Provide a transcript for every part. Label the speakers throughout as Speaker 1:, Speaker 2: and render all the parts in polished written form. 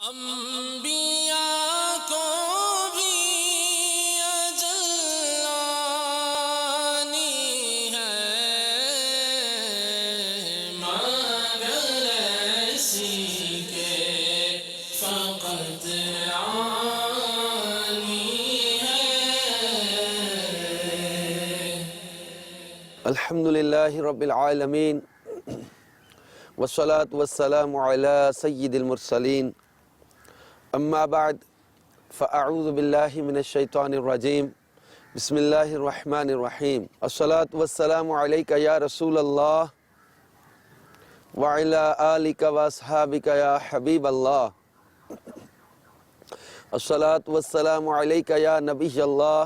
Speaker 1: انبیاء کو بھی اجل آنی ہے، مگر ایسی کے فقط آنی ہے۔
Speaker 2: الحمدللہ رب العالمین والصلاة والسلام على سید المرسلین، اما بعد فاعوذ باللہ من الشیطان الرجیم، بسم اللہ الرحمن الرحیم۔ الصلاة والسلام علیک یا رسول اللہ وعلی آلک واصحابک یا حبیب اللہ۔ الصلاة والسلام علیک یا نبی اللہ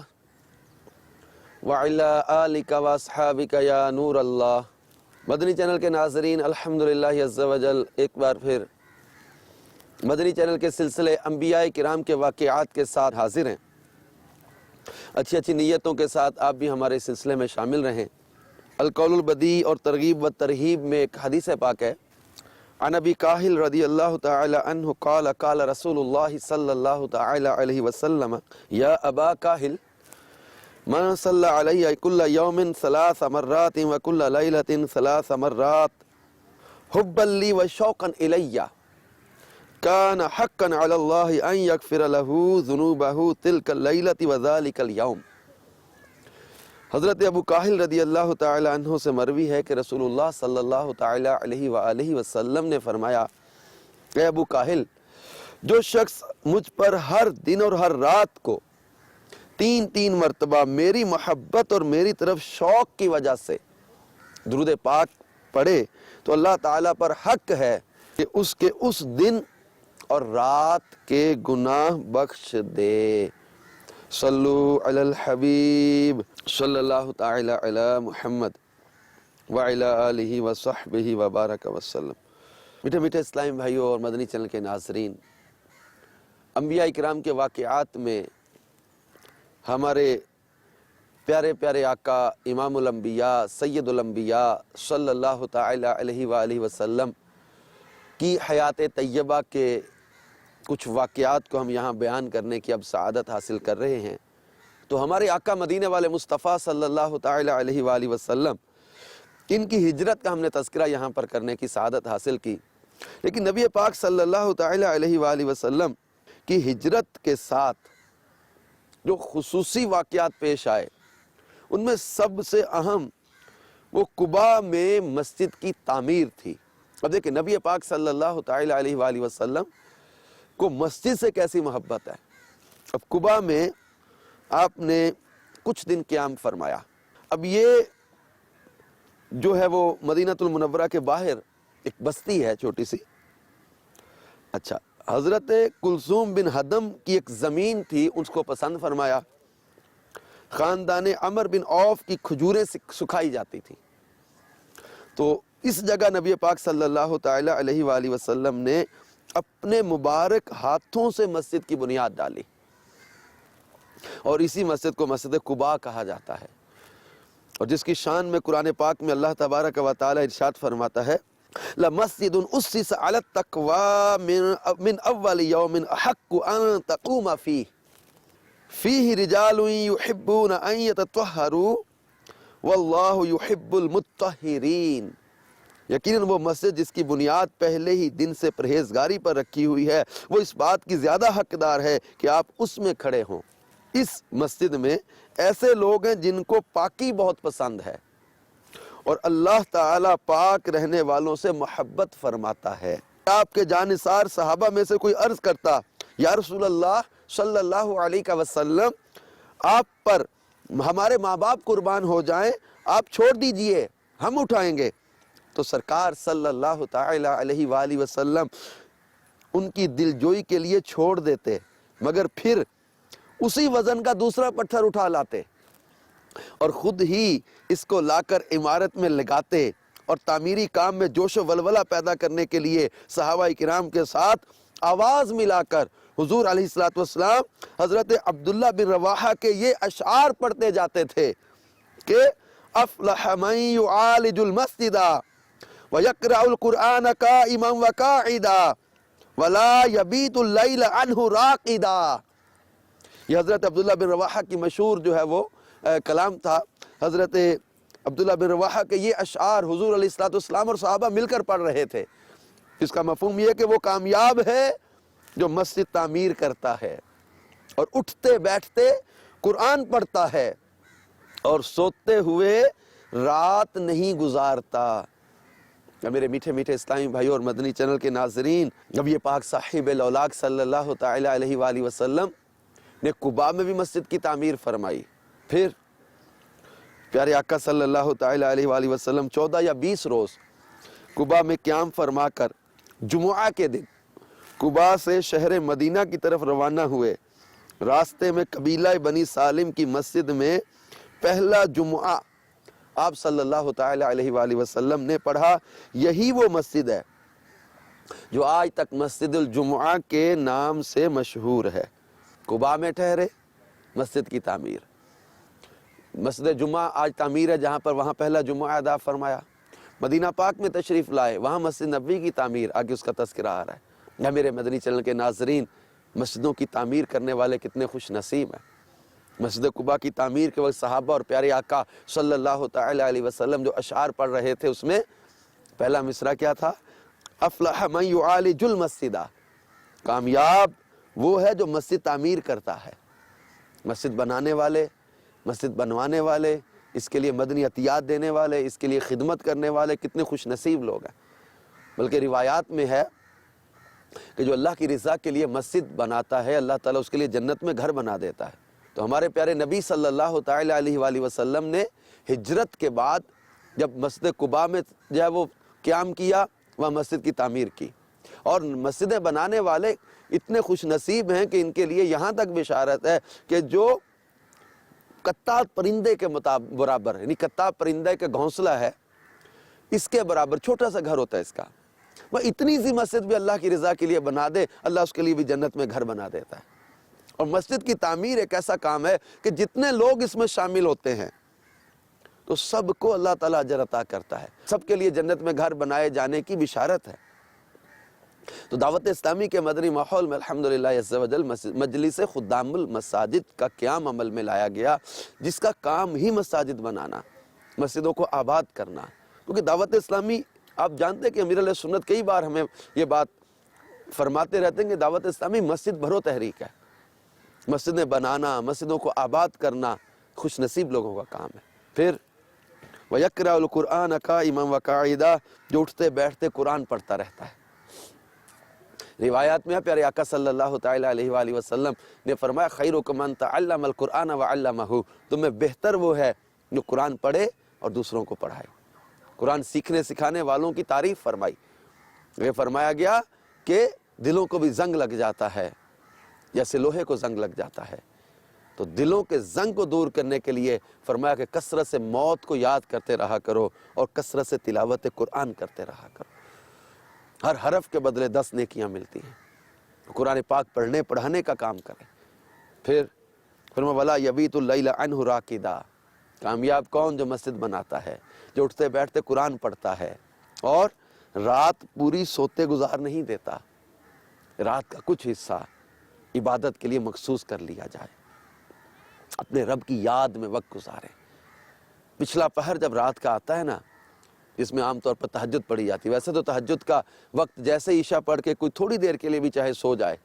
Speaker 2: وعلی آلک واصحابک یا نور اللہ۔ مدنی چینل کے ناظرین، الحمدللہ عز و جل ایک بار پھر مدنی چینل کے سلسلے انبیاء کرام کے واقعات کے ساتھ حاضر ہیں۔ اچھی اچھی نیتوں کے ساتھ آپ بھی ہمارے سلسلے میں شامل رہیں۔ القول البدیع اور ترغیب و ترہیب میں ایک حدیث پاک ہے، عن ابی کاہل رضی اللہ تعالی عنہ قال قال رسول اللہ صلی اللہ تعالی علیہ وسلم یا ابا کاہل من صلی علیہ کل یوم 3 مرات وکل لیلۃ 3 مرات حبا لی وشوقا الی کان حقا علی اللہ ان یغفر له ذنوبہ تلک اللیلۃ وذلک اليوم۔ حضرت ابو کاہل رضی اللہ تعالی عنہ سے مروی ہے کہ رسول اللہ صلی اللہ تعالی علیہ وآلہ وسلم نے فرمایا، اے ابو کاہل، جو شخص مجھ پر ہر دن اور ہر رات کو 3 مرتبہ میری محبت اور میری طرف شوق کی وجہ سے درود پاک پڑھے تو اللہ تعالیٰ پر حق ہے کہ اس کے اس دن اور رات کے گناہ بخش دے۔ صلو علی الحبیب صلی اللہ تعالی علی محمد وعلی آلہ وصحبہ وبارک وسلم۔ میٹھے میٹھے اسلامی بھائیوں اور مدنی چینل کے ناظرین، انبیاء کرام کے واقعات میں ہمارے پیارے پیارے آقا امام الانبیاء سید الانبیاء صلی اللہ تعالی علیہ وآلہ وسلم کی حیات طیبہ کے کچھ واقعات کو ہم یہاں بیان کرنے کی اب سعادت حاصل کر رہے ہیں۔ تو ہمارے آقا مدینے والے مصطفیٰ صلی اللہ تعالی علیہ وآلہ وسلم، ان کی ہجرت کا ہم نے تذکرہ یہاں پر کرنے کی سعادت حاصل کی، لیکن نبی پاک صلی اللہ تعالی علیہ وآلہ وسلم کی ہجرت کے ساتھ جو خصوصی واقعات پیش آئے، ان میں سب سے اہم وہ قباء میں مسجد کی تعمیر تھی۔ اب دیکھیں، نبی پاک صلی اللہ تعالی علیہ وآلہ وسلم کو مسجد سے کیسی محبت ہے۔ اب قباء میں آپ نے کچھ دن قیام فرمایا۔ اب یہ جو ہے وہ مدینہ المنورہ کے باہر ایک بستی ہے چھوٹی سی۔ اچھا، حضرت کلثوم بن حدم کی ایک زمین تھی، اس کو پسند فرمایا۔ خاندان عمر بن عوف کی کھجوریں سکھائی جاتی تھی، تو اس جگہ نبی پاک صلی اللہ تعالی علیہ وآلہ وسلم نے اپنے مبارک ہاتھوں سے مسجد کی بنیاد ڈالی، اور اسی مسجد کو مسجد قباء کہا جاتا ہے، اور جس کی شان میں قرآن پاک میں اللہ تبارک و تعالی ارشاد فرماتا ہے، لَمَسْجِدٌ أُسِّسَ عَلَى التَّقْوَى مِنْ أَوَّلِ يَوْمٍ أَحَقُّ أَن تَقُومَ فِيهِ فِيهِ رِجَالٌ يُحِبُّونَ أَن يَتَطَهَّرُوا وَاللَّهُ يُحِبُّ الْمُطَّهِّرِينَ۔ یقیناً وہ مسجد جس کی بنیاد پہلے ہی دن سے پرہیزگاری پر رکھی ہوئی ہے، وہ اس بات کی زیادہ حقدار ہے کہ آپ اس میں کھڑے ہوں۔ اس مسجد میں ایسے لوگ ہیں جن کو پاکی بہت پسند ہے، اور اللہ تعالیٰ پاک رہنے والوں سے محبت فرماتا ہے۔ آپ کے جانثار صحابہ میں سے کوئی عرض کرتا، یا رسول اللہ صلی اللہ علیہ وسلم، آپ پر ہمارے ماں باپ قربان ہو جائیں، آپ چھوڑ دیجئے، ہم اٹھائیں گے۔ تو سرکار صلی اللہ تعالی علیہ وآلہ وسلم ان کی دلجوئی کے لیے چھوڑ دیتے، مگر پھر اسی وزن کا دوسرا پتھر اٹھا لاتے اور خود ہی اس کو لا کر عمارت میں لگاتے، اور تعمیری کام میں جوش و ولولہ پیدا کرنے کے لیے صحابہ کرام کے ساتھ آواز ملا کر حضور علیہ السلام حضرت عبداللہ بن رواحہ کے یہ اشعار پڑھتے جاتے تھے کہ افلح من یعالج المسجد وَيَقْرَأُ الْقُرْآنَ قَائِمًا وَقَاعِدًا وَلَا يَبِيتُ اللَّيْلَ عَنْهُ رَاقِدًا. یہ حضرت عبداللہ بن رواحہ کی مشہور جو ہے وہ کلام تھا. حضرت عبداللہ بن رواحہ کے یہ اشعار حضور علیہ الصلوۃ والسلام اور صحابہ مل کر پڑھ رہے تھے. اس کا مفہوم یہ کہ وہ کامیاب ہے جو مسجد تعمیر کرتا ہے اور اٹھتے بیٹھتے قرآن پڑھتا ہے اور سوتے ہوئے رات نہیں گزارتا. میرے میٹھے میٹھے اسلامی بھائیوں اور مدنی چینل کے ناظرین، جب یہ پاک صاحب الاولاق صلی اللہ تعالیٰ علیہ وآلہ وسلم نے قباء میں بھی مسجد کی تعمیر فرمائی، پھر پیارے آقا صلی اللہ تعالیٰ علیہ وآلہ وسلم 14 یا 20 روز قباء میں قیام فرما کر جمعہ کے دن قباء سے شہر مدینہ کی طرف روانہ ہوئے. راستے میں قبیلہ بنی سالم کی مسجد میں پہلا جمعہ آپ صلی اللہ تعالیٰ علیہ وآلہ وسلم نے پڑھا. یہی وہ مسجد ہے جو آج تک مسجد الجمعہ کے نام سے مشہور ہے. قباء میں ٹھہرے، مسجد کی تعمیر. مسجد جمعہ آج تعمیر ہے جہاں پر وہاں پہلا جمعہ ادا فرمایا. مدینہ پاک میں تشریف لائے، وہاں مسجد نبوی کی تعمیر، آگے اس کا تذکرہ آ رہا ہے. یا میرے مدنی چینل کے ناظرین، مسجدوں کی تعمیر کرنے والے کتنے خوش نصیب ہیں. مسجد قباء کی تعمیر کے وقت صحابہ اور پیارے آقا صلی اللہ تعالیٰ علیہ وسلم جو اشعار پڑھ رہے تھے، اس میں پہلا مصرع کیا تھا؟ افلح من یعالج المسجد. کامیاب وہ ہے جو مسجد تعمیر کرتا ہے. مسجد بنانے والے، مسجد بنوانے والے، اس کے لیے مدنی عطیات دینے والے، اس کے لیے خدمت کرنے والے کتنے خوش نصیب لوگ ہیں. بلکہ روایات میں ہے کہ جو اللہ کی رضا کے لیے مسجد بناتا ہے، اللہ تعالیٰ اس کے لیے جنت میں گھر بنا دیتا ہے. تو ہمارے پیارے نبی صلی اللہ تعالیٰ علیہ وآلہ وسلم نے ہجرت کے بعد جب مسجد قباء میں جو ہے وہ قیام کیا، وہاں مسجد کی تعمیر کی. اور مسجدیں بنانے والے اتنے خوش نصیب ہیں کہ ان کے لیے یہاں تک بشارت ہے کہ جو قطات پرندے کے برابر، یعنی قطات پرندے کا گھونسلہ ہے، اس کے برابر چھوٹا سا گھر ہوتا ہے اس کا. وہ اتنی سی مسجد بھی اللہ کی رضا کے لیے بنا دے، اللہ اس کے لیے بھی جنت میں گھر بنا دیتا ہے. اور مسجد کی تعمیر ایک ایسا کام ہے کہ جتنے لوگ اس میں شامل ہوتے ہیں تو سب کو اللہ تعالیٰ اجر عطا کرتا ہے. سب کے لیے جنت میں گھر بنائے جانے کی بشارت ہے. تو دعوت اسلامی کے مدنی ماحول میں الحمدللہ عز و جل مجلس خدام المساجد کا قیام عمل میں لایا گیا، جس کا کام ہی مساجد بنانا، مسجدوں کو آباد کرنا. کیونکہ دعوت اسلامی، آپ جانتے ہیں کہ امیر علیہ سنت کئی بار ہمیں یہ بات فرماتے رہتے ہیں کہ دعوت اسلامی مسجد بھرو تحریک ہے. مسجدیں بنانا، مسجدوں کو آباد کرنا خوش نصیب لوگوں کا کام ہے. پھر وَيَقْرَأُ الْقُرْآنَ قَائِمًا وَقَاعِدًا، جو اٹھتے بیٹھتے قرآن پڑھتا رہتا ہے. روایات میں ہے پیارے آقا صلی اللہ تعالیٰ علیہ وآلہ وسلم نے فرمایا خیرکم من تعلم القرآن وعلمہ، تمہیں بہتر وہ ہے جو قرآن پڑھے اور دوسروں کو پڑھائے. قرآن سیکھنے سکھانے والوں کی تعریف فرمائی. یہ فرمایا گیا کہ دلوں کو بھی زنگ لگ جاتا ہے جیسے لوہے کو زنگ لگ جاتا ہے. تو دلوں کے زنگ کو دور کرنے کے لیے فرمایا کہ کثرت سے موت کو یاد کرتے رہا کرو اور کثرت سے تلاوت قرآن کرتے رہا کرو. ہر حرف کے بدلے 10 نیکیاں ملتی ہیں. قرآن پاک پڑھنے پڑھانے کا کام کریں. پھر فرمایا وَلَا يَبِيتُ اللَّيْلَ عَنْهُ رَاقِدًا، کامیاب کون؟ جو مسجد بناتا ہے، جو اٹھتے بیٹھتے قرآن پڑھتا ہے اور رات پوری سوتے گزار نہیں دیتا. رات کا کچھ حصہ عبادت کے لیے مخصوص کر لیا جائے، اپنے رب کی یاد میں وقت گزارے. پچھلا پہر جب رات کا آتا ہے نا، اس میں عام طور پر تہجد پڑھی جاتی ہے. ویسے تو تہجد کا وقت جیسے عشاء پڑھ کے کوئی تھوڑی دیر کے لیے بھی چاہے سو جائے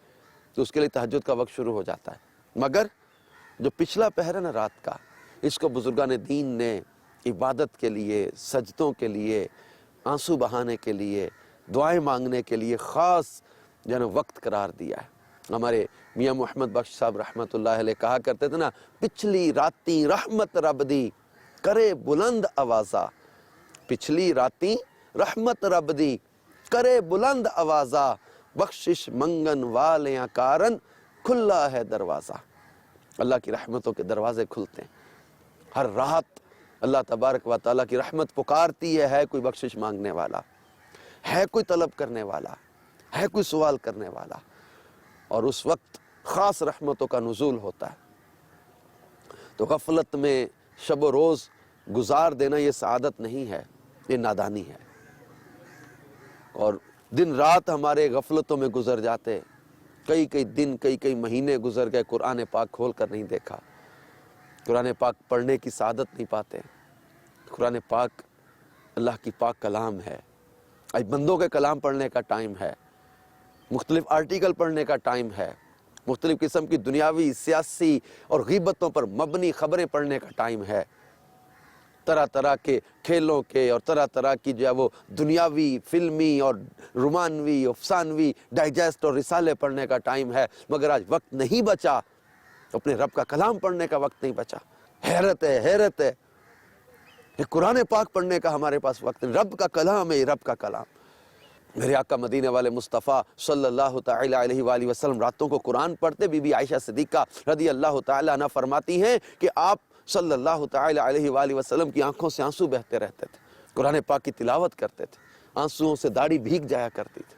Speaker 2: تو اس کے لیے تہجد کا وقت شروع ہو جاتا ہے. مگر جو پچھلا پہر ہے نا رات کا، اس کو بزرگان دین نے عبادت کے لیے، سجدوں کے لیے، آنسو بہانے کے لیے، دعائیں مانگنے کے لیے خاص وقت قرار دیا ہے. ہمارے میاں محمد بخش صاحب رحمت اللہ علیہ کہا کرتے تھے نا، پچھلی راتی رحمت رب دی کرے بلند آوازہ. پچھلی راتی رحمت رب دی کرے بلند آوازہ، بخشش منگن والیاں کارن کھلا ہے دروازہ. اللہ کی رحمتوں کے دروازے کھلتے ہیں. ہر رات اللہ تبارک و تعالیٰ کی رحمت پکارتی ہے کوئی بخشش مانگنے والا، ہے کوئی طلب کرنے والا، ہے کوئی سوال کرنے والا، اور اس وقت خاص رحمتوں کا نزول ہوتا ہے. تو غفلت میں شب و روز گزار دینا یہ سعادت نہیں ہے، یہ نادانی ہے. اور دن رات ہمارے غفلتوں میں گزر جاتے، کئی دن کئی مہینے گزر گئے، قرآن پاک کھول کر نہیں دیکھا، قرآن پاک پڑھنے کی سعادت نہیں پاتے۔ قرآن پاک اللہ کی پاک کلام ہے، آج بندوں کے کلام پڑھنے کا ٹائم ہے، مختلف آرٹیکل پڑھنے کا ٹائم ہے، مختلف قسم کی دنیاوی، سیاسی اور غیبتوں پر مبنی خبریں پڑھنے کا ٹائم ہے، طرح طرح کے کھیلوں کے اور طرح طرح کی جو ہے وہ دنیاوی، فلمی اور رومانوی، افسانوی ڈائجسٹ اور رسالے پڑھنے کا ٹائم ہے، مگر آج وقت نہیں بچا، اپنے رب کا کلام پڑھنے کا وقت نہیں بچا۔ حیرت ہے کہ قرآن پاک پڑھنے کا ہمارے پاس وقت نہیں۔ رب کا کلام ہے، رب کا کلام۔ میرے آقا مدینے والے مصطفیٰ صلی اللہ تعالیٰ علیہ وآلہ وسلم راتوں کو قرآن پڑھتے۔ بی بی عائشہ صدیقہ رضی اللہ تعالیٰ عنہ فرماتی ہیں کہ آپ صلی اللہ تعالیٰ علیہ وآلہ وسلم کی آنکھوں سے آنسو بہتے رہتے تھے، قرآن پاک کی تلاوت کرتے تھے، آنسوؤں سے داڑھی بھیگ جایا کرتی تھی،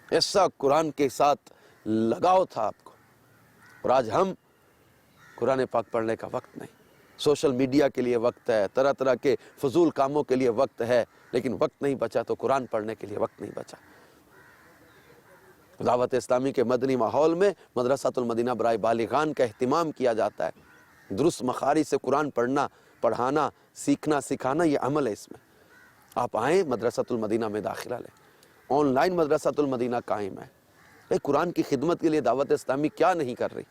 Speaker 2: ایسا قرآن کے ساتھ لگاؤ تھا آپ کو۔ اور آج ہم قرآن پاک پڑھنے کا وقت نہیں، سوشل میڈیا کے لیے وقت ہے، طرح طرح کے فضول کاموں کے لیے وقت ہے، لیکن وقت نہیں بچا تو قرآن پڑھنے کے لیے وقت نہیں بچا۔ دعوت اسلامی کے مدنی ماحول میں مدرسۃ المدینہ برائے بالغان کا اہتمام کیا جاتا ہے، درست مخارج سے قرآن پڑھنا، پڑھانا، سیکھنا، سکھانا یہ عمل ہے۔ اس میں آپ آئیں، مدرسۃ المدینہ میں داخلہ لیں، آن لائن مدرسۃ المدینہ قائم ہے۔ قرآن کی خدمت کے لیے دعوت اسلامی کیا نہیں کر رہی؟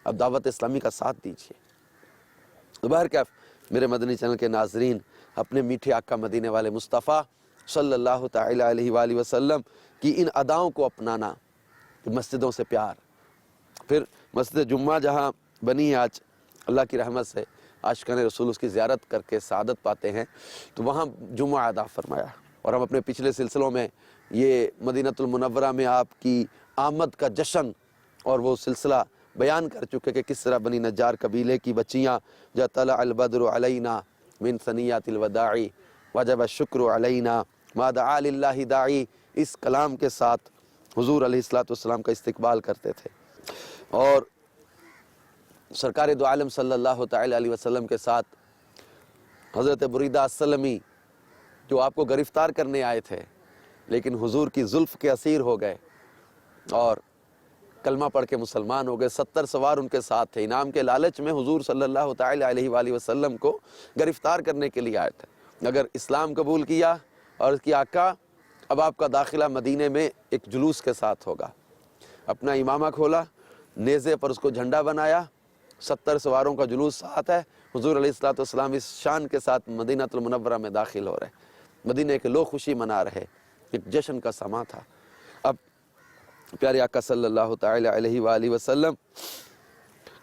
Speaker 2: اب دعوت اسلامی کا ساتھ دیجیے۔ بہرکیف میرے مدنی چینل کے ناظرین، اپنے میٹھے آقا مدینے والے مصطفیٰ صلی اللہ تعالیٰ علیہ وآلہ وسلم کی ان اداؤں کو اپنانا، مسجدوں سے پیار۔ پھر مسجد جمعہ جہاں بنی ہے آج اللہ کی رحمت سے، عاشقان رسول اس کی زیارت کر کے سعادت پاتے ہیں، تو وہاں جمعہ ادا فرمایا۔ اور ہم اپنے پچھلے سلسلوں میں یہ مدینۃ المنورہ میں آپ کی آمد کا جشن اور وہ سلسلہ بیان کر چکے کہ کس طرح بنی نجار قبیلے کی بچیاں جا طلع البدر علینا من ثنیات الوداع وجب الشکر علینا ما دعا للہ داعی، اس کلام کے ساتھ حضور علیہ السلام کا استقبال کرتے تھے۔ اور سرکار دو عالم صلی اللہ تعالیٰ علیہ وسلم کے ساتھ حضرت بریدہ السلمی جو آپ کو گرفتار کرنے آئے تھے، لیکن حضور کی زلف کے اسیر ہو گئے اور کلمہ پڑھ کے مسلمان ہو گئے۔ 70 سوار ان کے ساتھ تھے، انعام کے لالچ میں حضور صلی اللہ تعالیٰ علیہ وآلہ وسلم کو گرفتار کرنے کے لیے آئے تھے۔ اگر اسلام قبول کیا اور اس کی آقا، اب آپ کا داخلہ مدینے میں ایک جلوس کے ساتھ ہوگا۔ اپنا امامہ کھولا، نیزے پر اس کو جھنڈا بنایا، 70 سواروں کا جلوس ساتھ ہے، حضور علیہ السلام اس شان کے ساتھ مدینہ المنورہ میں داخل ہو رہے، مدینے کے لوگ خوشی منا رہے، ایک جشن کا سماں تھا۔ اب پیارے آقا صلی اللہ تعالیٰ علیہ وآلہ وسلم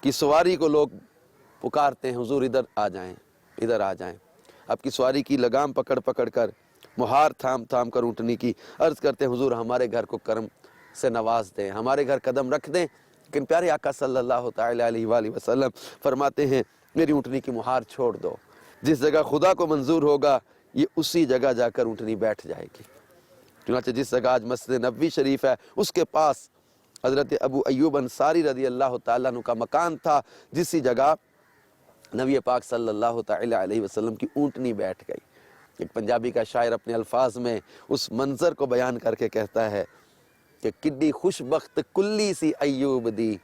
Speaker 2: کی سواری کو لوگ پکارتے ہیں، حضور ادھر آ جائیں، ادھر آ جائیں۔ آپ کی سواری کی لگام پکڑ پکڑ کر، مہار تھام تھام کر اونٹنی کی عرض کرتے ہیں، حضور ہمارے گھر کو کرم سے نواز دیں، ہمارے گھر قدم رکھ دیں۔ لیکن پیارے آقا صلی اللہ تعالیٰ علیہ وآلہ وسلم فرماتے ہیں، میری اونٹنی کی مہار چھوڑ دو، جس جگہ خدا کو منظور ہوگا یہ اسی جگہ جا کر اونٹنی بیٹھ جائے گی۔ چنانچہ جس جگہ آج مسجد نبوی شریف ہے، اس کے پاس حضرت ابو ایوب انصاری رضی اللہ تعالیٰ عنہ کا مکان تھا، جسی جگہ نبی پاک صلی اللہ تعالیٰ علیہ وسلم کی اونٹنی بیٹھ گئی۔ ایک پنجابی کا شاعر اپنے الفاظ میں اس منظر کو بیان کر کے کہتا ہے کہ کڈی خوش بخت کلی سی ایوب دی،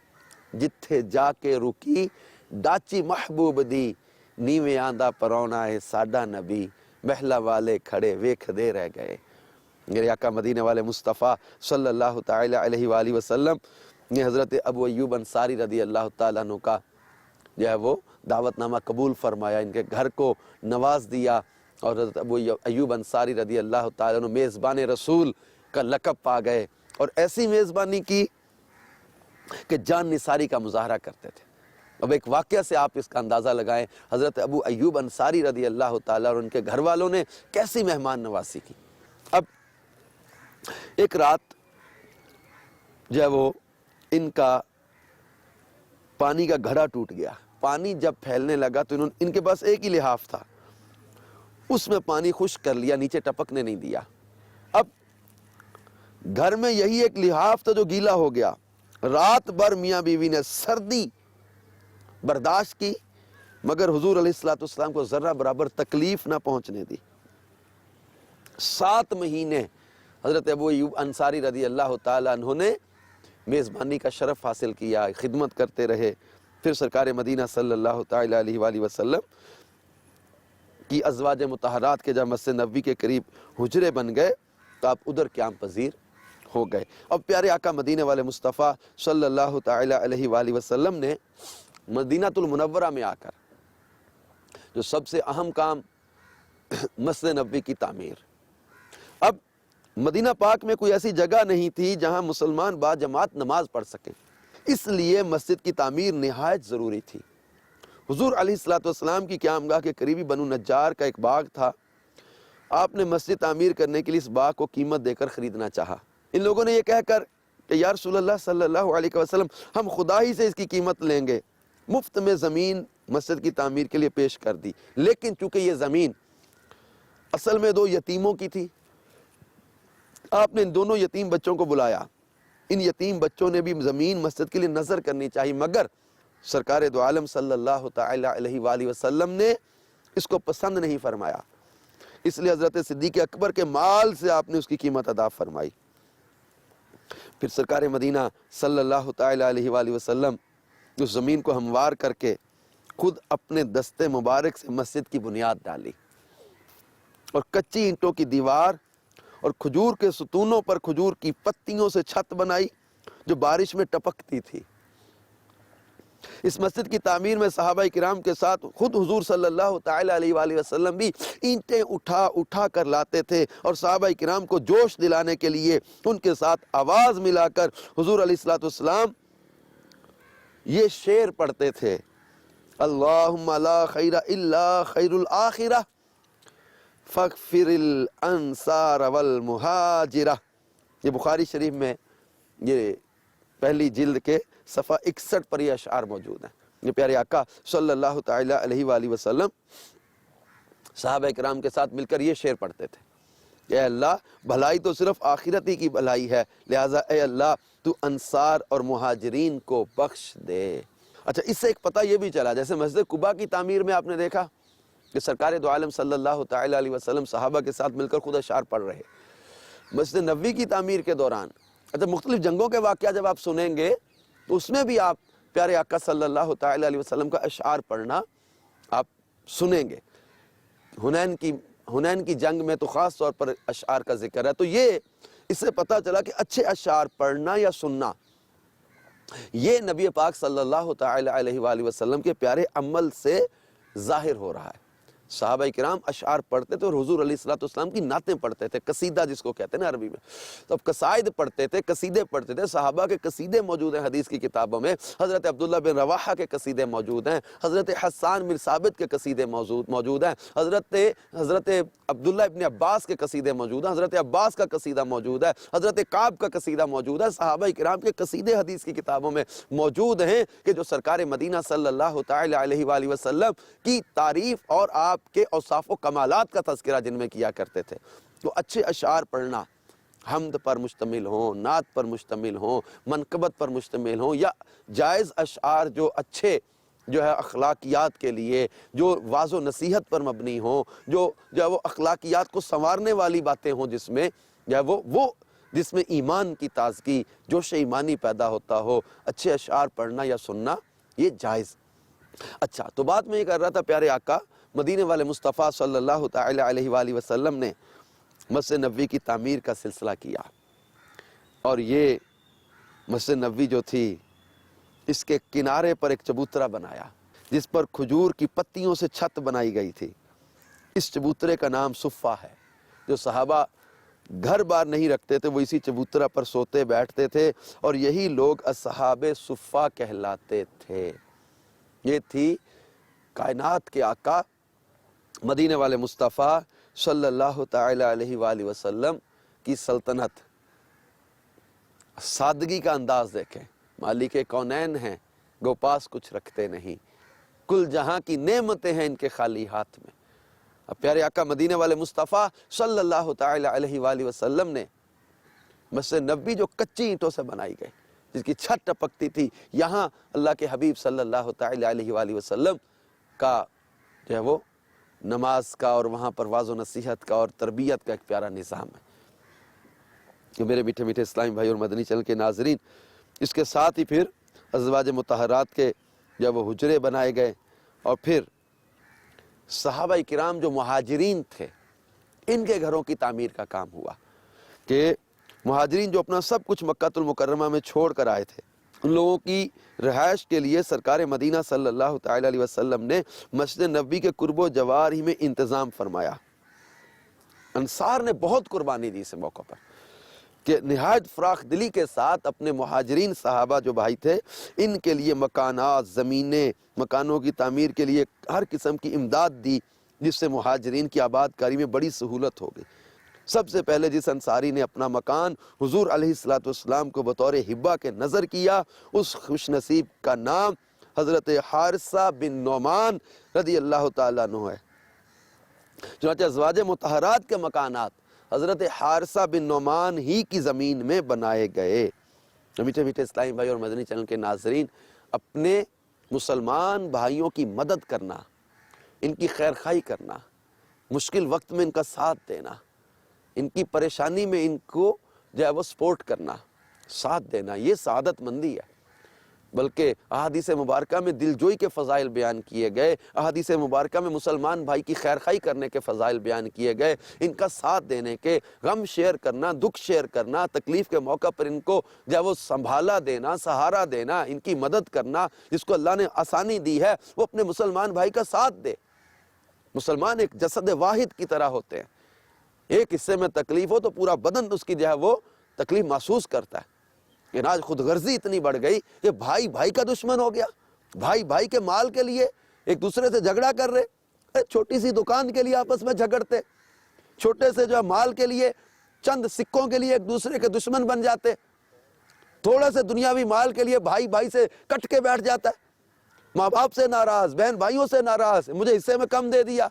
Speaker 2: جتھے جا کے رکی ڈاچی محبوب دی، نیویں آندہ پرونا ہے ساڈا نبی، محلہ والے کھڑے ویکھ دے رہ گئے۔ میرے آقا مدینے والے مصطفیٰ صلی اللہ تعالیٰ علیہ وآلہ وسلم نے حضرت ابو ایوب انصاری رضی اللہ تعالیٰ عنہ کا جو ہے وہ دعوت نامہ قبول فرمایا، ان کے گھر کو نواز دیا، اور حضرت ابو ایوب انصاری رضی اللہ تعالیٰ عنہ میزبان رسول کا لقب پا گئے، اور ایسی میزبانی کی کہ جان نثاری کا مظاہرہ کرتے تھے۔ اب ایک واقعہ سے آپ اس کا اندازہ لگائیں، حضرت ابو ایوب انصاری رضی اللہ تعالیٰ اور ان کے گھر والوں نے کیسی مہمان نوازی کی۔ اب ایک رات جو ہے وہ ان کا پانی کا گھڑا ٹوٹ گیا، پانی جب پھیلنے لگا تو ان کے پاس ایک ہی لحاف تھا، اس میں پانی خشک کر لیا، نیچے ٹپکنے نہیں دیا۔ اب گھر میں یہی ایک لحاف تھا جو گیلا ہو گیا، رات بھر میاں بیوی نے سردی برداشت کی، مگر حضور علیہ السلام کو ذرہ برابر تکلیف نہ پہنچنے دی۔ 7 مہینے حضرت ابو ایوب انصاری رضی اللہ تعالیٰ عنہ نے میزبانی کا شرف حاصل کیا، خدمت کرتے رہے. پھر سرکار مدینہ صلی اللہ تعالیٰ علیہ وآلہ وسلم کی ازواج مطہرات کے جب مسجد نبوی کے قریب حجرے بن گئے تو آپ ادھر قیام پذیر ہو گئے. اب پیارے آقا مدینہ والے مصطفیٰ صلی اللہ تعالیٰ علیہ وآلہ وسلم نے مدینہ المنورہ میں آ کر جو سب سے اہم کام مسجد نبوی کی تعمیر. اب مدینہ پاک میں کوئی ایسی جگہ نہیں تھی جہاں مسلمان با جماعت نماز پڑھ سکیں، اس لیے مسجد کی تعمیر نہایت ضروری تھی. حضور علیہ السلام کی قیامگاہ کے قریبی بنو نجار کا ایک باغ تھا. آپ نے مسجد تعمیر کرنے کے لیے اس باغ کو قیمت دے کر خریدنا چاہا. ان لوگوں نے یہ کہہ کر کہ یا رسول اللہ صلی اللہ علیہ وسلم ہم خدا ہی سے اس کی قیمت لیں گے، مفت میں زمین مسجد کی تعمیر کے لیے پیش کر دی. لیکن چونکہ یہ زمین اصل میں 2 یتیموں کی تھی، آپ نے ان دونوں یتیم بچوں کو بلایا. ان یتیم بچوں نے بھی زمین مسجد کے لیے نظر کرنی چاہیے، مگر سرکار دو عالم صلی اللہ تعالی علیہ وآلہ وسلم نے اس کو پسند نہیں فرمایا. اس لیے حضرت صدیق اکبر کے مال سے آپ نے اس کی قیمت ادا فرمائی. پھر سرکار مدینہ صلی اللہ تعالی علیہ وآلہ وسلم اس زمین کو ہموار کر کے خود اپنے دستے مبارک سے مسجد کی بنیاد ڈالی اور کچی اینٹوں کی دیوار اور کھجور کے ستونوں پر کھجور کی پتیوں سے چھت بنائی جو بارش میں ٹپکتی تھی. اس مسجد کی تعمیر میں صحابہ کرام کے ساتھ خود حضور صلی اللہ تعالی علیہ وآلہ وسلم بھی اینٹیں اٹھا کر لاتے تھے اور صحابہ کرام کو جوش دلانے کے لیے ان کے ساتھ آواز ملا کر حضور علیہ السلام یہ شعر پڑھتے تھے: اللہم لا خیر الا خیر الآخرہ فاغفر الانصار والمہاجرہ. یہ بخاری شریف میں یہ پہلی جلد کے صفحہ 61 پر یہ اشعار موجود ہیں. یہ پیارے آقا صلی اللہ تعالی علیہ وآلہ وسلم صحابہ کرام کے ساتھ مل کر یہ شعر پڑھتے تھے کہ اے اللہ بھلائی تو صرف آخرت ہی کی بھلائی ہے، لہٰذا اے اللہ تو انصار اور مہاجرین کو بخش دے. اچھا، اس سے ایک پتہ یہ بھی چلا، جیسے مسجد قباء کی تعمیر میں آپ نے دیکھا کہ سرکار دو عالم صلی اللہ تعالی علیہ وسلم صحابہ کے ساتھ مل کر خود اشعار پڑھ رہے. مسجد نبوی کی تعمیر کے دوران اچھا مختلف جنگوں کے واقعہ جب آپ سنیں گے تو اس میں بھی آپ پیارے آقا صلی اللہ تعالی علیہ وسلم کا اشعار پڑھنا آپ سنیں گے. حنین کی جنگ میں تو خاص طور پر اشعار کا ذکر ہے. تو یہ اس سے پتہ چلا کہ اچھے اشعار پڑھنا یا سننا یہ نبی پاک صلی اللہ تعالی علیہ وآلہ وسلم کے پیارے عمل سے ظاہر ہو رہا ہے. صحابہ کرام اشعار پڑھتے تھے اور حضور علیہ السلام کی نعتیں پڑھتے تھے، قصیدہ جس کو کہتے ہیں نا عربی میں. تو اب قصائد پڑھتے تھے، قصیدے پڑھتے تھے. صحابہ کے قصیدے موجود ہیں حدیث کی کتابوں میں. حضرت عبداللہ بن رواحہ کے قصیدے موجود ہیں، حضرت حسان بن ثابت کے قصیدے موجود ہیں، حضرت عبداللہ ابن عباس کے قصیدے موجود ہیں، حضرت عباس کا قصیدہ موجود ہے، حضرت کعب کا قصیدہ موجود ہے. صحابہ کرام کے قصیدے حدیث کی کتابوں میں موجود ہیں کہ جو سرکار مدینہ صلی اللہ تعالی علیہ وآلہ وسلم کی تعریف اور آپ کے اوصاف و کمالات کا تذکرہ جن میں کیا کرتے تھے. تو اچھے اشعار پڑھنا حمد پر مشتمل ہوں، نعت پر مشتمل ہوں، منقبت پر مشتمل ہوں، یا جائز اشعار جو اچھے جو ہے اخلاقیات کے لیے، جو واعظ و نصیحت پر مبنی ہوں، جو ہے وہ اخلاقیات کو سنوارنے والی باتیں ہوں، جس میں جو ہے وہ جس میں ایمان کی تازگی، جوش ایمانی پیدا ہوتا ہو، اچھے اشعار پڑھنا یا سننا یہ جائز. اچھا، تو بات میں یہ کر رہا تھا پیارے آقا مدینے والے مصطفیٰ صلی اللہ تعالی علیہ وآلہ وسلم نے مسجد نبوی کی تعمیر کا سلسلہ کیا اور یہ مسجد نبوی جو تھی اس کے کنارے پر ایک چبوترا بنایا جس پر کھجور کی پتیوں سے چھت بنائی گئی تھی. اس چبوترے کا نام صفہ ہے. جو صحابہ گھر بار نہیں رکھتے تھے وہ اسی چبوترا پر سوتے بیٹھتے تھے اور یہی لوگ اصحاب صفہ کہلاتے تھے. یہ تھی کائنات کے آقا مدینے والے مصطفیٰ صلی اللہ تعالی علیہ وآلہ وسلم کی سلطنت. سادگی کا انداز دیکھیں. مالک کونین ہیں گو پاس کچھ رکھتے نہیں، کل جہاں کی نعمتیں ہیں ان کے خالی ہاتھ میں. اب پیارے آقا مدینے والے مصطفیٰ صلی اللہ تعالی علیہ وآلہ وسلم نے مسجد نبوی جو کچی اینٹوں سے بنائی گئی جس کی چھت ٹپکتی تھی، یہاں اللہ کے حبیب صلی اللہ تعالی علیہ وآلہ وسلم کا جو ہے وہ نماز کا اور وہاں پر واعظ و نصیحت کا اور تربیت کا ایک پیارا نظام ہے. کہ میرے میٹھے میٹھے اسلامی بھائی اور مدنی چینل کے ناظرین، اس کے ساتھ ہی پھر ازواج مطہرات کے جب وہ حجرے بنائے گئے، اور پھر صحابہ کرام جو مہاجرین تھے ان کے گھروں کی تعمیر کا کام ہوا، کہ مہاجرین جو اپنا سب کچھ مکہ المکرمہ میں چھوڑ کر آئے تھے، ان لوگوں کی رہائش کے لیے سرکار مدینہ صلی اللہ تعالی علیہ وسلم نے مسجد نبوی کے قرب و جوار ہی میں انتظام فرمایا۔ انصار نے بہت قربانی دی اس موقع پر، کہ نہایت فراخ دلی کے ساتھ اپنے مہاجرین صحابہ جو بھائی تھے ان کے لیے مکانات، زمینیں، مکانوں کی تعمیر کے لیے ہر قسم کی امداد دی، جس سے مہاجرین کی آباد کاری میں بڑی سہولت ہو گئی۔ سب سے پہلے جس انصاری نے اپنا مکان حضور علیہ السلام کو بطور ہبہ کے نظر کیا، اس خوش نصیب کا نام حضرت حارثہ بن نعمان رضی اللہ تعالیٰ عنہ ہے۔ چنانچہ ازواج مطہرات کے مکانات حضرت حارثہ بن نعمان ہی کی زمین میں بنائے گئے۔ میٹھے میٹھے اسلامی بھائی اور مدنی چینل کے ناظرین، اپنے مسلمان بھائیوں کی مدد کرنا، ان کی خیر خواہی کرنا، مشکل وقت میں ان کا ساتھ دینا، ان کی پریشانی میں ان کو جو ہے وہ سپورٹ کرنا، ساتھ دینا، یہ سعادت مندی ہے۔ بلکہ احادیث مبارکہ میں دل جوئی کے فضائل بیان کیے گئے، احادیث مبارکہ میں مسلمان بھائی کی خیر خواہی کرنے کے فضائل بیان کیے گئے، ان کا ساتھ دینے کے، غم شیئر کرنا، دکھ شیئر کرنا، تکلیف کے موقع پر ان کو جو ہے وہ سنبھالا دینا، سہارا دینا، ان کی مدد کرنا، جس کو اللہ نے آسانی دی ہے وہ اپنے مسلمان بھائی کا ساتھ دے۔ مسلمان ایک جسد واحد کی طرح ہوتے ہیں، ایک حصے میں تکلیف ہو تو پورا بدن اس کی جو ہے وہ تکلیف محسوس کرتا ہے۔ لیکن آج خود غرضی اتنی بڑھ گئی کہ بھائی بھائی کا دشمن ہو گیا، بھائی بھائی کے مال کے لیے ایک دوسرے سے جھگڑا کر رہے، چھوٹی سی دکان کے لیے آپس میں جھگڑتے، چھوٹے سے جو ہے مال کے لیے، چند سکوں کے لیے ایک دوسرے کے دشمن بن جاتے، تھوڑا سے دنیاوی مال کے لیے بھائی بھائی سے کٹ کے بیٹھ جاتا ہے، ماں باپ سے ناراض، بہن بھائیوں سے ناراض، مجھے حصے میں کم دے دیا،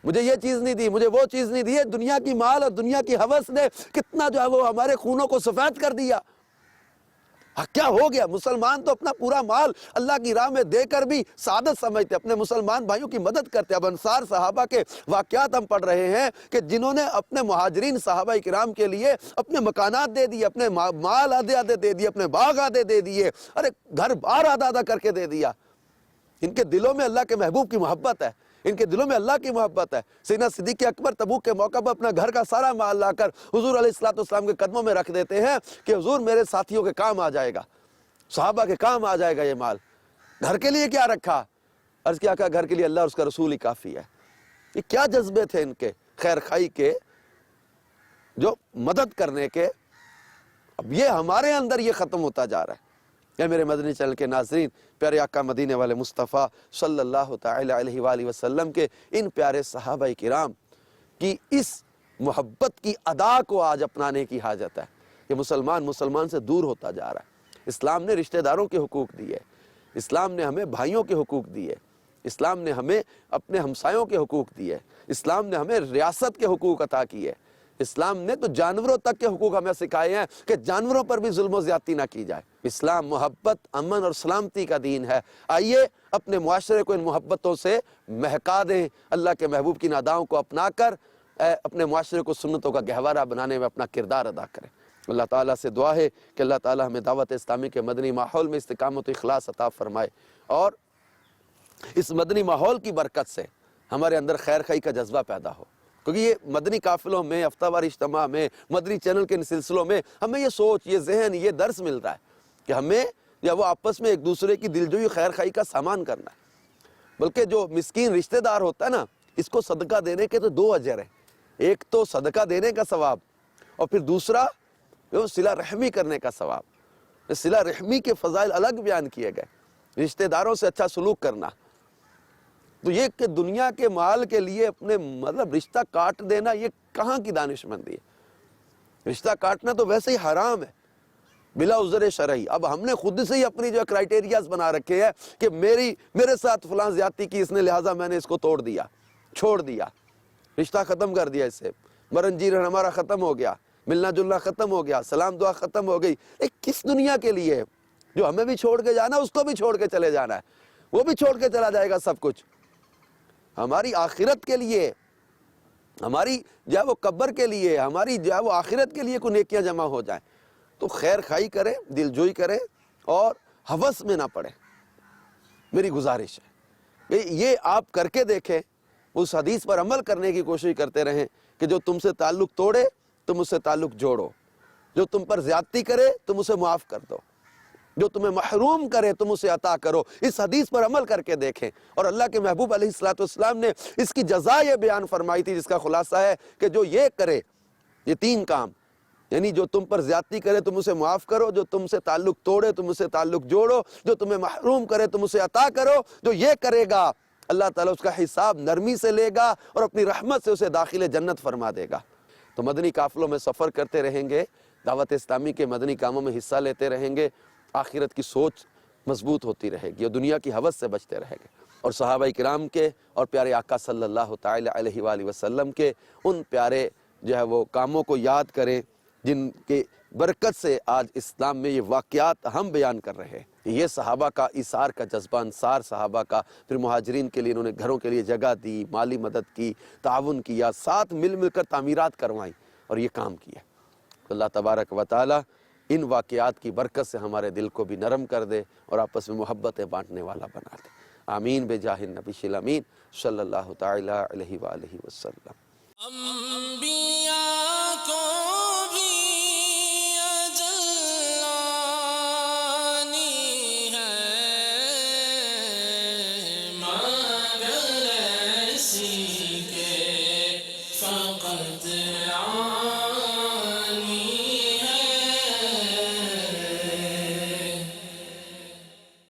Speaker 2: مجھے یہ چیز نہیں دی، مجھے وہ چیز نہیں دی۔ دنیا کی مال اور دنیا کی ہوس نے کتنا جو ہے وہ ہمارے خونوں کو سفید کر دیا۔ کیا ہو گیا؟ مسلمان تو اپنا پورا مال اللہ کی راہ میں دے کر بھی سعادت سمجھتے، اپنے مسلمان بھائیوں کی مدد کرتے۔ اب انصار صحابہ کے واقعات ہم پڑھ رہے ہیں کہ جنہوں نے اپنے مہاجرین صحابہ کرام کے لیے اپنے مکانات دے دیے، اپنے مال آدھے آدھے دے دیے، اپنے باغ آدھے دے دیے، ارے گھر بار آدھا آدھا کر کے دے دیا۔ ان کے دلوں میں اللہ کے محبوب کی محبت ہے، ان کے دلوں میں اللہ کی محبت ہے۔ سیدنا صدیق اکبر تبوک کے موقع پر اپنا گھر کا سارا مال لا کر حضور علیہ السلام کے قدموں میں رکھ دیتے ہیں کہ حضور میرے ساتھیوں کے کام آ جائے گا، صحابہ کے کام آ جائے گا یہ مال۔ گھر کے لیے کیا رکھا؟ عرض کیا کہا گھر کے لیے اللہ اور اس کا رسول ہی کافی ہے۔ یہ کیا جذبے تھے ان کے، خیر خواہی کے، جو مدد کرنے کے۔ اب یہ ہمارے اندر یہ ختم ہوتا جا رہا ہے۔ اے میرے مدنی چینل کے ناظرین، پیارے آقا مدینے والے مصطفیٰ صلی اللہ تعالی علیہ وآلہ وسلم کے ان پیارے صحابہ کرام کی اس محبت کی ادا کو آج اپنانے کی حاجت ہے کہ مسلمان سے دور ہوتا جا رہا ہے۔ اسلام نے رشتہ داروں کے حقوق دیے، اسلام نے ہمیں بھائیوں کے حقوق دیے، اسلام نے ہمیں اپنے ہمسایوں کے حقوق دیے، اسلام نے ہمیں ریاست کے حقوق عطا کیے، اسلام نے تو جانوروں تک کے حقوق ہمیں سکھائے ہیں کہ جانوروں پر بھی ظلم و زیادتی نہ کی جائے۔ اسلام محبت، امن اور سلامتی کا دین ہے۔ آئیے اپنے معاشرے کو ان محبتوں سے مہکا دیں، اللہ کے محبوب کی ناداؤں کو اپنا کر اپنے معاشرے کو سنتوں کا گہوارہ بنانے میں اپنا کردار ادا کریں۔ اللہ تعالیٰ سے دعا ہے کہ اللہ تعالیٰ ہمیں دعوت اسلامی کے مدنی ماحول میں استقامت و اخلاص عطا فرمائے، اور اس مدنی ماحول کی برکت سے ہمارے اندر خیر خواہی کا جذبہ پیدا ہو۔ کیونکہ یہ مدنی قافلوں میں، ہفتہ وار اجتماع میں، مدنی چینل کے ان سلسلوں میں ہمیں یہ سوچ، یہ ذہن، یہ درس مل رہا ہے کہ ہمیں یا وہ آپس میں ایک دوسرے کی دلجوئی خیر خواہی کا سامان کرنا ہے۔ بلکہ جو مسکین رشتہ دار ہوتا ہے نا، اس کو صدقہ دینے کے تو 2 اجر ہیں، ایک تو صدقہ دینے کا ثواب، اور پھر دوسرا صلہ رحمی کرنے کا ثواب۔ صلہ رحمی کے فضائل الگ بیان کیے گئے، رشتہ داروں سے اچھا سلوک کرنا۔ تو یہ کہ دنیا کے مال کے لیے اپنے رشتہ کاٹ دینا، یہ کہاں کی دانش مندی ہے؟ رشتہ کاٹنا تو ویسے ہی حرام ہے بلا عذر شرعی۔ اب ہم نے خود سے ہی اپنی جو کرائٹیریاز بنا رکھے ہیں کہ میرے ساتھ فلاں زیادتی کی اس نے، لہٰذا میں نے اس کو توڑ دیا، چھوڑ دیا، رشتہ ختم کر دیا، اس سے مرن جیرن ہمارا ختم ہو گیا، ملنا جلنا ختم ہو گیا، سلام دعا ختم ہو گئی۔ کس دنیا کے لیے ہے؟ جو ہمیں بھی چھوڑ کے جانا ہے اس کو بھی چھوڑ کے چلے جانا ہے، وہ بھی چھوڑ کے چلا جائے گا سب کچھ۔ ہماری آخرت کے لیے ہماری جو ہے وہ قبر کے لیے، ہماری جو ہے وہ آخرت کے لیے کوئی نیکیاں جمع ہو جائیں تو خیر خواہی کریں، دل جوئی کریں اور ہوس میں نہ پڑیں۔ میری گزارش ہے کہ یہ آپ کر کے دیکھیں، اس حدیث پر عمل کرنے کی کوشش کرتے رہیں کہ جو تم سے تعلق توڑے تم اس سے تعلق جوڑو، جو تم پر زیادتی کرے تم اسے معاف کر دو، جو تمہیں محروم کرے تم اسے عطا کرو۔ اس حدیث پر عمل کر کے دیکھیں۔ اور اللہ کے محبوب علیہ السلام نے اس کی جزا یہ بیان فرمائی تھی، جس کا خلاصہ ہے کہ جو یہ کرے، یہ 3 کام، یعنی جو تم پر زیادتی کرے تم اسے معاف کرو، جو تم سے تعلق توڑے تم اسے تعلق جوڑو، جو تمہیں محروم کرے تم اسے عطا کرو، جو یہ کرے گا اللہ تعالیٰ اس کا حساب نرمی سے لے گا اور اپنی رحمت سے اسے داخل جنت فرما دے گا۔ تو مدنی قافلوں میں سفر کرتے رہیں گے، دعوت اسلامی کے مدنی کاموں میں حصہ لیتے رہیں گے، آخرت کی سوچ مضبوط ہوتی رہے گی اور دنیا کی ہوس سے بچتے رہیں گے، اور صحابہ کرام کے اور پیارے آقا صلی اللہ تعالی علیہ وآلہ وسلم کے ان پیارے جو ہے وہ کاموں کو یاد کریں جن کے برکت سے آج اسلام میں یہ واقعات ہم بیان کر رہے ہیں۔ یہ صحابہ کا ایثار کا جذبہ، انصار صحابہ کا، پھر مہاجرین کے لیے انہوں نے گھروں کے لیے جگہ دی، مالی مدد کی، تعاون کیا، ساتھ مل کر تعمیرات کروائیں اور یہ کام کیا۔ اللہ تبارک و تعالی ان واقعات کی برکت سے ہمارے دل کو بھی نرم کر دے اور آپس میں محبتیں بانٹنے والا بنا دے۔ آمین بجاہ النبی الامین صلی اللہ تعالی علیہ وآلہ وسلم۔
Speaker 1: انبیاء